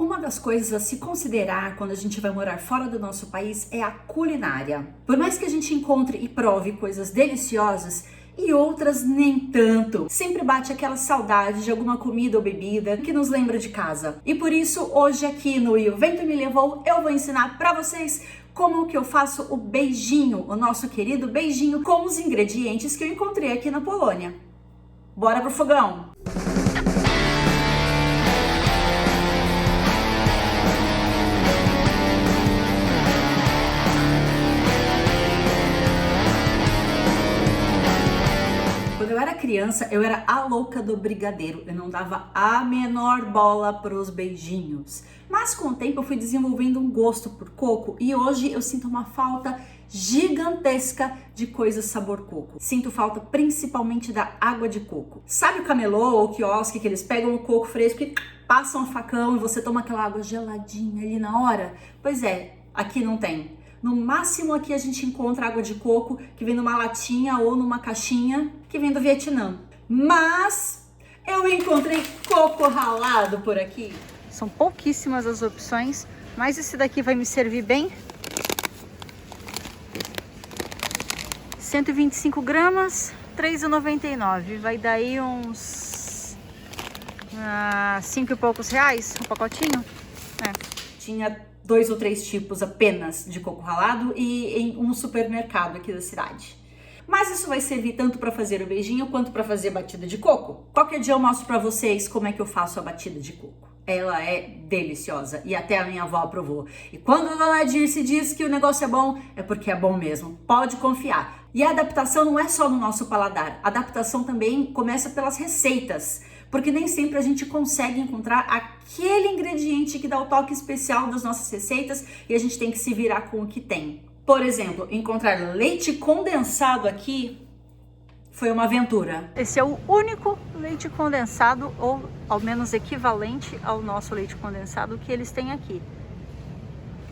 Uma das coisas a se considerar quando a gente vai morar fora do nosso país é a culinária. Por mais que a gente encontre e prove coisas deliciosas e outras nem tanto, sempre bate aquela saudade de alguma comida ou bebida que nos lembra de casa. E por isso, hoje aqui no E o Vento Me Levou, eu vou ensinar para vocês como que eu faço o beijinho, o nosso querido beijinho com os ingredientes que eu encontrei aqui na Polônia. Bora pro fogão! Quando eu era criança, eu era a louca do brigadeiro. Eu não dava a menor bola pros beijinhos. Mas com o tempo eu fui desenvolvendo um gosto por coco e hoje eu sinto uma falta gigantesca de coisas sabor coco. Sinto falta principalmente da água de coco. Sabe o camelô ou o quiosque que eles pegam o coco fresco e passam um facão e você toma aquela água geladinha ali na hora? Pois é, aqui não tem. No máximo aqui a gente encontra água de coco que vem numa latinha ou numa caixinha que vem do Vietnã. Mas eu encontrei coco ralado por aqui. São pouquíssimas as opções, mas esse daqui vai me servir bem. 125 gramas, R$ 3,99. Vai daí uns 5 e poucos reais o pacotinho. Tinha 2 ou 3 tipos apenas de coco ralado e em um supermercado aqui da cidade. Mas isso vai servir tanto para fazer o beijinho quanto para fazer batida de coco. Qualquer dia eu mostro para vocês como é que eu faço a batida de coco. Ela é deliciosa e até a minha avó aprovou. E quando a dona Dirce diz que o negócio é bom, é porque é bom mesmo. Pode confiar. E a adaptação não é só no nosso paladar. A adaptação também começa pelas receitas. Porque nem sempre a gente consegue encontrar aquele ingrediente que dá o toque especial das nossas receitas e a gente tem que se virar com o que tem. Por exemplo, encontrar leite condensado aqui foi uma aventura. Esse é o único leite condensado, ou ao menos equivalente ao nosso leite condensado que eles têm aqui.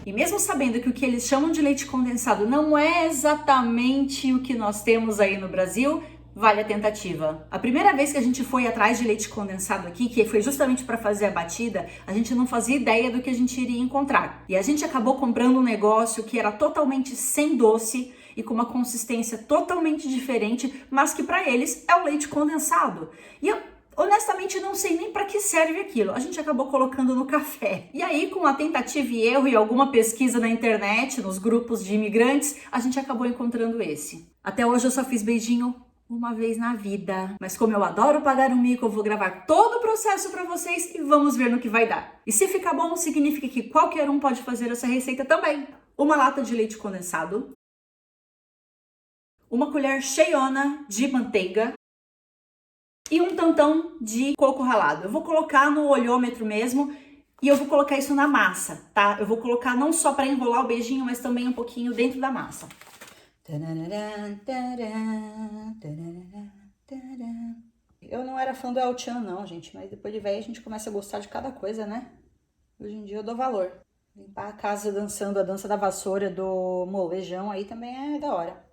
E mesmo sabendo que o que eles chamam de leite condensado não é exatamente o que nós temos aí no Brasil, vale a tentativa. A primeira vez que a gente foi atrás de leite condensado aqui, que foi justamente para fazer a batida, a gente não fazia ideia do que a gente iria encontrar. E a gente acabou comprando um negócio que era totalmente sem doce e com uma consistência totalmente diferente, mas que para eles é o leite condensado. E eu honestamente não sei nem para que serve aquilo. A gente acabou colocando no café. E aí, com a tentativa e erro e alguma pesquisa na internet, nos grupos de imigrantes, a gente acabou encontrando esse. Até hoje eu só fiz beijinho uma vez na vida. Mas como eu adoro pagar um mico, eu vou gravar todo o processo para vocês e vamos ver no que vai dar. E se ficar bom, significa que qualquer um pode fazer essa receita também. Uma lata de leite condensado, uma colher cheiona de manteiga e um tantão de coco ralado. Eu vou colocar no olhômetro mesmo e eu vou colocar isso na massa, tá? Eu vou colocar não só para enrolar o beijinho, mas também um pouquinho dentro da massa. Eu não era fã do El Chan não, gente, mas depois de velho a gente começa a gostar de cada coisa, né? Hoje em dia eu dou valor. Limpar a casa dançando a dança da vassoura do molejão aí também é da hora.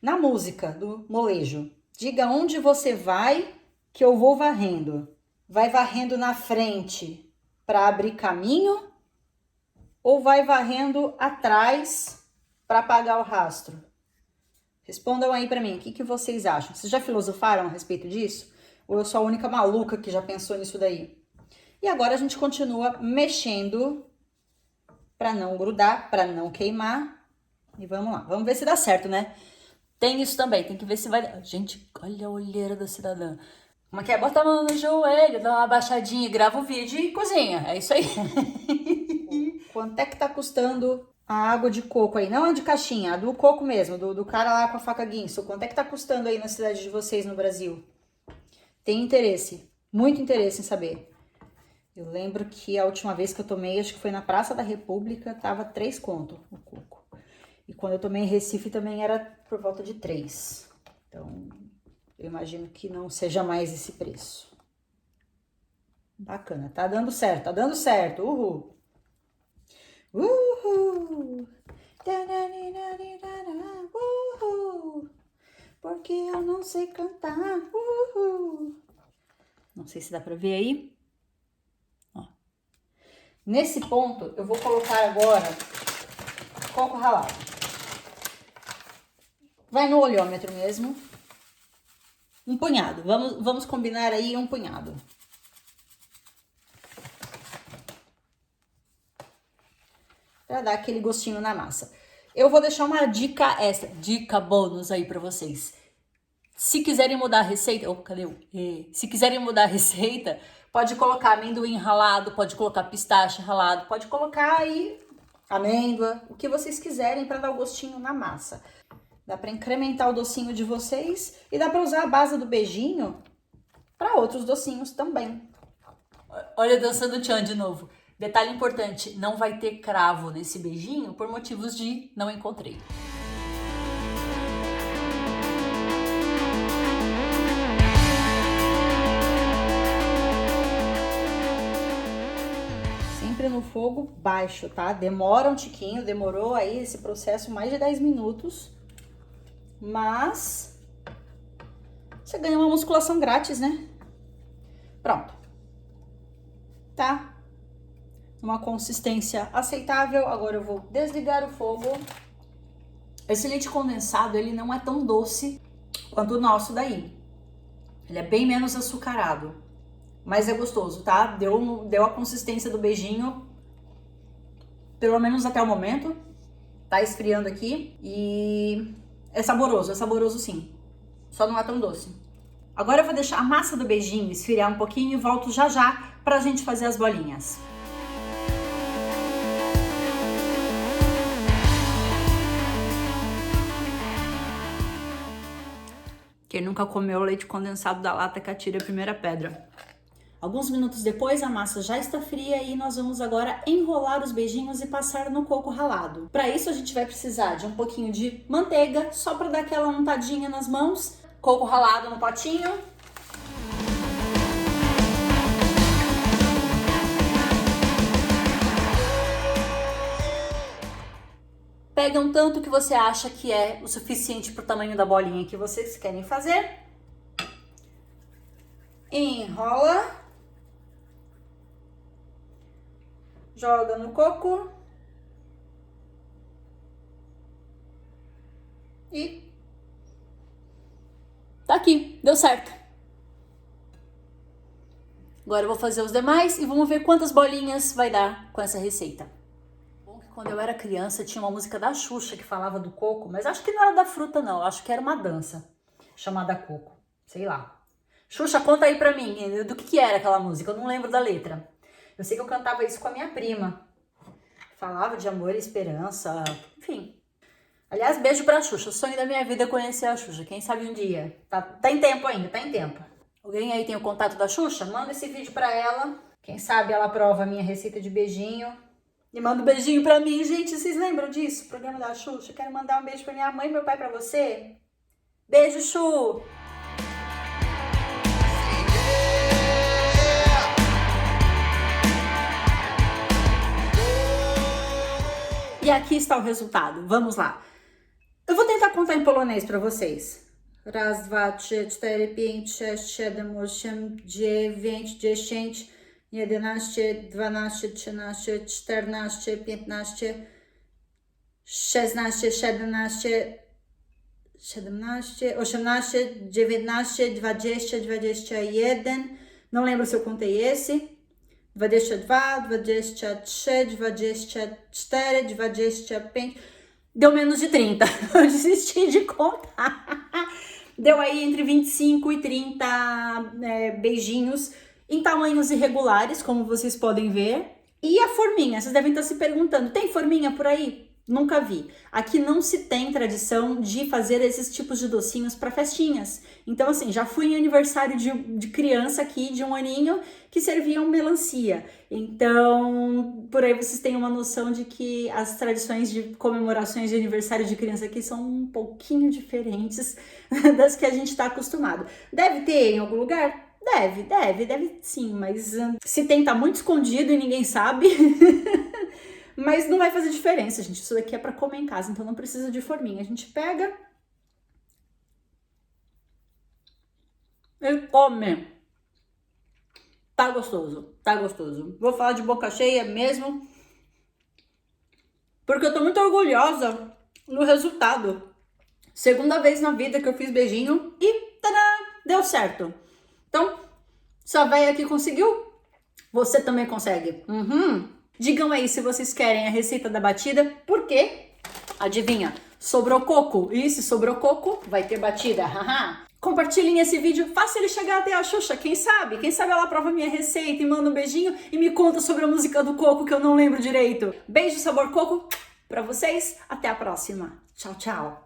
Na música do molejo, diga onde você vai que eu vou varrendo. Vai varrendo na frente para abrir caminho ou vai varrendo atrás para apagar o rastro? Respondam aí para mim, o que vocês acham? Vocês já filosofaram a respeito disso? Ou eu sou a única maluca que já pensou nisso daí? E agora a gente continua mexendo para não grudar, para não queimar. E vamos lá, vamos ver se dá certo, né? Tem isso também, tem que ver se vai... Gente, olha a olheira da cidadã. Como é que é? Bota a mão no joelho, dá uma abaixadinha e grava o vídeo e cozinha. É isso aí. Quanto é que tá custando a água de coco aí? Não a de caixinha, a do coco mesmo, do cara lá com a faca guinso. Quanto é que tá custando aí na cidade de vocês, no Brasil? Tem interesse, muito interesse em saber. Eu lembro que a última vez que eu tomei, acho que foi na Praça da República, tava 3 conto o coco. E quando eu tomei em Recife também era por volta de 3. Então, eu imagino que não seja mais esse preço. Bacana, tá dando certo, tá dando certo. Uhul! Uhul! Uhul! Porque eu não sei cantar. Uhul! Não sei se dá pra ver aí. Ó. Nesse ponto, eu vou colocar agora coco ralado. Vai no olhômetro mesmo. Um punhado. Vamos combinar aí um punhado. Pra dar aquele gostinho na massa. Eu vou deixar uma dica extra, dica bônus aí pra vocês. Se quiserem mudar a receita, cadê o? Se quiserem mudar a receita, pode colocar amendoim ralado, pode colocar pistache ralado, pode colocar aí amêndoa, o que vocês quiserem para dar o gostinho na massa. Dá para incrementar o docinho de vocês e dá para usar a base do beijinho para outros docinhos também. Olha, dançando tchan de novo. Detalhe importante, não vai ter cravo nesse beijinho por motivos de não encontrei. Sempre no fogo baixo, tá? Demora um tiquinho, demorou aí esse processo mais de 10 minutos. Mas você ganha uma musculação grátis, né? Pronto. Tá? Uma consistência aceitável. Agora eu vou desligar o fogo. Esse leite condensado, ele não é tão doce quanto o nosso daí. Ele é bem menos açucarado. Mas é gostoso, tá? Deu a consistência do beijinho. Pelo menos até o momento. Tá esfriando aqui. E é saboroso sim. Só não é tão doce. Agora eu vou deixar a massa do beijinho esfriar um pouquinho e volto já já pra gente fazer as bolinhas. Quem nunca comeu leite condensado da lata que atira a primeira pedra. Alguns minutos depois, a massa já está fria e nós vamos agora enrolar os beijinhos e passar no coco ralado. Para isso, a gente vai precisar de um pouquinho de manteiga, só para dar aquela untadinha nas mãos. Coco ralado no potinho. Pega um tanto que você acha que é o suficiente para o tamanho da bolinha que vocês querem fazer. Enrola. Joga no coco. E tá aqui, deu certo. Agora eu vou fazer os demais e vamos ver quantas bolinhas vai dar com essa receita. Bom que quando eu era criança tinha uma música da Xuxa que falava do coco, mas acho que não era da fruta não, acho que era uma dança chamada Coco, sei lá. Xuxa, conta aí pra mim, do que era aquela música, eu não lembro da letra. Eu sei que eu cantava isso com a minha prima. Falava de amor e esperança, enfim. Aliás, beijo pra Xuxa. O sonho da minha vida é conhecer a Xuxa. Quem sabe um dia. Tá em tempo ainda, tá em tempo. Alguém aí tem o contato da Xuxa? Manda esse vídeo pra ela. Quem sabe ela aprova a minha receita de beijinho. E manda um beijinho pra mim. Gente, vocês lembram disso? O programa da Xuxa. Quero mandar um beijo pra minha mãe e meu pai pra você. Beijo, Xu! E aqui está o resultado. Vamos lá. Eu vou tentar contar em polonês para vocês. Raz, dwa, trzy, cztery, pięć, sześć, siedem, osiem, dziewięć, 10, 11, 12, 13, 14, 15, 16, 17, 18, 19, 20, 21. Não lembro se eu contei esse. 22, 23, 24, 25. Deu menos de 30. Eu desisti de contar. Deu aí entre 25 e 30 beijinhos em tamanhos irregulares, como vocês podem ver. E a forminha? Vocês devem estar se perguntando, tem forminha por aí? Nunca vi. Aqui não se tem tradição de fazer esses tipos de docinhos para festinhas. Então, assim, já fui em aniversário de criança aqui, de 1 aninho, que serviam melancia. Então, por aí vocês têm uma noção de que as tradições de comemorações de aniversário de criança aqui são um pouquinho diferentes das que a gente está acostumado. Deve ter em algum lugar? Deve sim, mas se tem, tá muito escondido e ninguém sabe. Mas não vai fazer diferença, gente. Isso daqui é para comer em casa, então não precisa de forminha. A gente pega e come. Tá gostoso, tá gostoso. Vou falar de boca cheia mesmo, porque eu tô muito orgulhosa no resultado. Segunda vez na vida que eu fiz beijinho e tadã, deu certo. Então, se a véia aqui conseguiu, você também consegue. Digam aí se vocês querem a receita da batida, porque, adivinha, sobrou coco. E se sobrou coco, vai ter batida. Compartilhem esse vídeo, faça ele chegar até a Xuxa, quem sabe? Quem sabe ela prova minha receita e manda um beijinho e me conta sobre a música do coco que eu não lembro direito. Beijo sabor coco pra vocês, até a próxima. Tchau, tchau.